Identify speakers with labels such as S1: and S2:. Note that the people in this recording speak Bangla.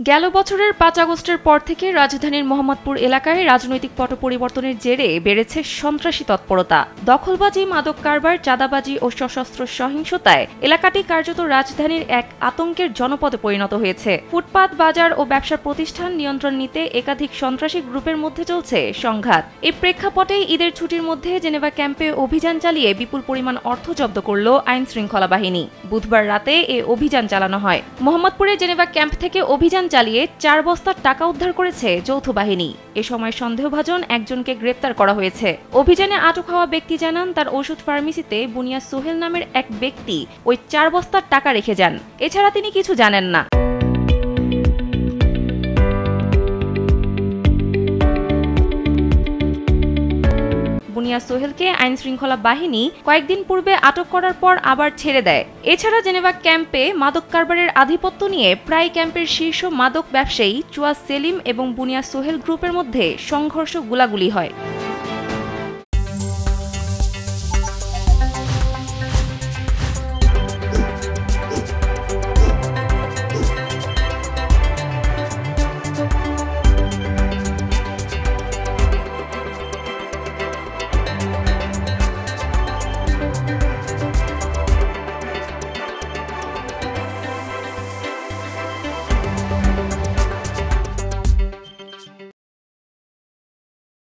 S1: গেল বছরের ৫ আগস্টের পর থেকে রাজধানীর মোহাম্মদপুর এলাকায় রাজনৈতিক পট পরিবর্তনের জেরে বেড়েছে সন্ত্রাসী তৎপরতা। দখলবাজি, মাদক কারবার, চাঁদাবাজি ও সশস্ত্র সহিংসতায় এলাকাটি কার্যত রাজধানীর এক আতঙ্কের জনপদে পরিণত হয়েছে। ফুটপাত, বাজার ও ব্যবসা প্রতিষ্ঠান নিয়ন্ত্রণ নিতে একাধিক সন্ত্রাসী গ্রুপের মধ্যে চলছে সংঘাত। এই প্রেক্ষাপটে ঈদের ছুটির মধ্যে জেনেভা ক্যাম্পে অভিযান চালিয়ে বিপুল পরিমাণ অর্থ জব্দ করল আইন শৃঙ্খলা বাহিনী। বুধবার রাতে এ অভিযান চালানো হয়। মোহাম্মদপুরে জেনেভা ক্যাম্প থেকে অভিযান চালিয়ে ৪ বস্তা টাকা উদ্ধার করেছে যৌথ বাহিনী। এ সময় সন্দেহভাজন একজনকে গ্রেপ্তার করা হয়েছে। অভিযানে আটক হওয়া ব্যক্তি জানান, তার ওষুধ ফার্মেসিতে বুনিয়া সোহেল নামের এক ব্যক্তি ওই ৪ বস্তার টাকা রেখে যান। এছাড়া তিনি কিছু জানেন না। বুনিয়া সোহেলকে আইন শৃঙ্খলা বাহিনী কয়েকদিন পূর্বে আটক করার পর আবার ছেড়ে দেয়। এছাড়া জেনেভা ক্যাম্পে মাদক কারবারের আধিপত্য নিয়ে প্রায় ক্যাম্পের শীর্ষ মাদক ব্যবসায়ী চুয়াজ সেলিম এবং বুনিয়া সোহেল গ্রুপের মধ্যে সংঘর্ষ, গোলাগুলি হয়।